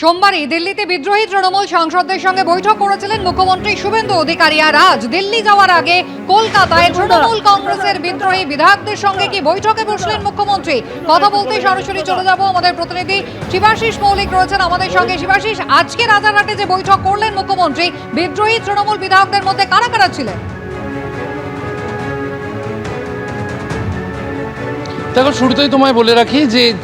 সোমবারই দিল্লিতে বিদ্রোহী তৃণমূল সাংসদদের সঙ্গে বৈঠক করেছিলেন মুখ্যমন্ত্রী শুভেন্দু অধিকারী। আর আজ দিল্লি যাওয়ার আগে কলকাতায় তৃণমূল কংগ্রেসের বিদ্রোহী বিধায়কদের সঙ্গে কি বৈঠকে বসলেন মুখ্যমন্ত্রী? কথা বলতে সরাসরি চলে যাব, আমাদের প্রতিনিধি শিবাশিস মৌলিক রয়েছেন আমাদের সঙ্গে। শিবাশিস, আজকে রাজারহাটে যে বৈঠক করলেন মুখ্যমন্ত্রী, বিদ্রোহী তৃণমূল বিধায়কদের মধ্যে কারা কারা ছিলেন? দেখো, শুরুতেই তোমায় বলে রাখি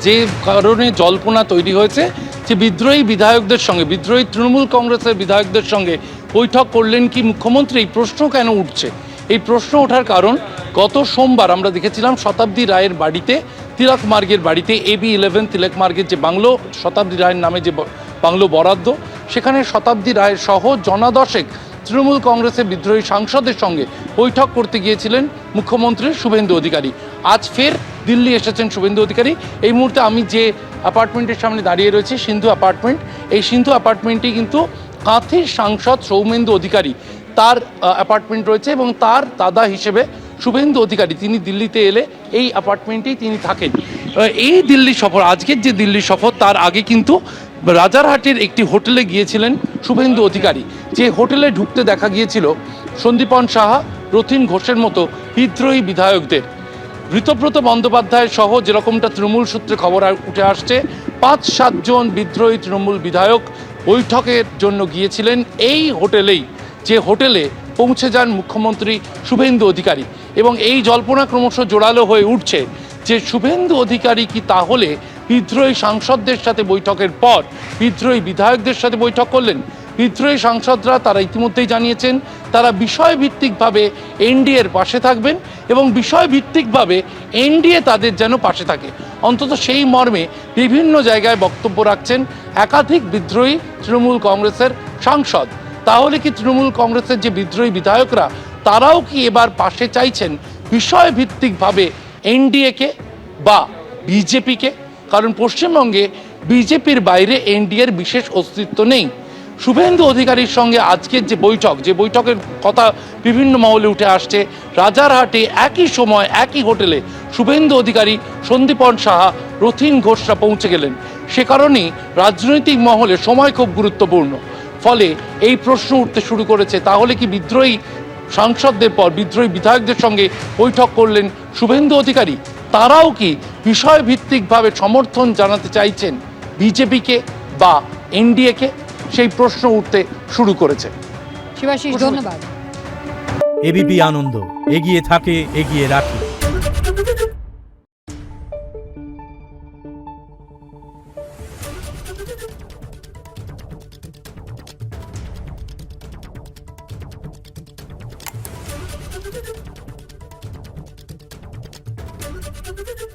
যে কারণে জল্পনা তৈরি হয়েছে যে বিদ্রোহী বিধায়কদের সঙ্গে, বিদ্রোহী তৃণমূল কংগ্রেসের বিধায়কদের সঙ্গে বৈঠক করলেন কি মুখ্যমন্ত্রী, এই প্রশ্ন কেন উঠছে? এই প্রশ্ন ওঠার কারণ, গত সোমবার আমরা দেখেছিলাম শতাব্দী রায়ের বাড়িতে, তিলক মার্গের বাড়িতে, AB11 তিলক মার্গের যে বাংলো, শতাব্দী রায়ের নামে যে বাংলো বরাদ্দ, সেখানে শতাব্দী রায়ের সহ জনাদশেক তৃণমূল কংগ্রেসের বিদ্রোহী সাংসদের সঙ্গে বৈঠক করতে গিয়েছিলেন মুখ্যমন্ত্রী শুভেন্দু অধিকারী। আজ ফের দিল্লি এসেছেন শুভেন্দু অধিকারী। এই মুহূর্তে আমি যে অ্যাপার্টমেন্টের সামনে দাঁড়িয়ে রয়েছি, সিন্ধু অ্যাপার্টমেন্ট, এই সিন্ধু অ্যাপার্টমেন্টটি কিন্তু কাঁথির সাংসদ সৌমেন্দু অধিকারী তার অ্যাপার্টমেন্ট রয়েছে, এবং তার দাদা হিসেবে শুভেন্দু অধিকারী তিনি দিল্লিতে এলে এই অ্যাপার্টমেন্টেই তিনি থাকেন। এই দিল্লি সফর, আজকের যে দিল্লি সফর, তার আগে কিন্তু রাজারহাটের একটি হোটেলে গিয়েছিলেন শুভেন্দু অধিকারী। যে হোটেলে ঢুকতে দেখা গিয়েছিল সন্দীপন সাহা, রথীন ঘোষের মতো বিদ্রোহী বিধায়কদের। ঋতব্রত বন্দ্যোপাধ্যায় সহ যেরকমটা তৃণমূল সূত্রে খবর উঠে আসছে, ৫-৭ জন বিদ্রোহী তৃণমূল বিধায়ক বৈঠকের জন্য গিয়েছিলেন এই হোটেলেই, যে হোটেলে পৌঁছে যান মুখ্যমন্ত্রী শুভেন্দু অধিকারী। এবং এই জল্পনা ক্রমশ জোরালো হয়ে উঠছে যে শুভেন্দু অধিকারী কি তাহলে বিদ্রোহী সাংসদদের সাথে বৈঠকের পর বিদ্রোহী বিধায়কদের সাথে বৈঠক করলেন? বিদ্রোহী সাংসদরা তারা ইতিমধ্যেই জানিয়েছেন তারা বিষয়ভিত্তিকভাবে এনডিএর পাশে থাকবেন, এবং বিষয়ভিত্তিকভাবে এনডিএ তাদের যেন পাশে থাকে, অন্তত সেই মর্মে বিভিন্ন জায়গায় বক্তব্য রাখছেন একাধিক বিদ্রোহী তৃণমূল কংগ্রেসের সাংসদ। তাহলে কি তৃণমূল কংগ্রেসের যে বিদ্রোহী বিধায়করা, তারাও কি এবার পাশে চাইছেন বিষয়ভিত্তিকভাবে এনডিএকে বা বিজেপিকে? কারণ পশ্চিমবঙ্গে বিজেপির বাইরে এনডিএর বিশেষ অস্তিত্ব নেই। শুভেন্দু অধিকারীর সঙ্গে আজকের যে বৈঠক, যে বৈঠকের কথা বিভিন্ন মহলে উঠে আসছে, রাজারহাটে একই সময় একই হোটেলে শুভেন্দু অধিকারী, সন্দীপন সাহা, রথীন ঘোষরা পৌঁছে গেলেন। সে কারণেই রাজনৈতিক মহলে সময় খুব গুরুত্বপূর্ণ। ফলে এই প্রশ্ন উঠতে শুরু করেছে, তাহলে কি বিদ্রোহী সাংসদদের পর বিদ্রোহী বিধায়কদের সঙ্গে বৈঠক করলেন শুভেন্দু অধিকারী? তারাও কি বিষয়ভিত্তিকভাবে সমর্থন জানাতে চাইছেন বিজেপিকে বা এনডিএকে? সেই প্রশ্ন উঠতে শুরু করেছে। শিবাশিস, ধন্যবাদ। এবিপি আনন্দ, এগিয়ে থাকে, এগিয়ে রাখে। Thank you.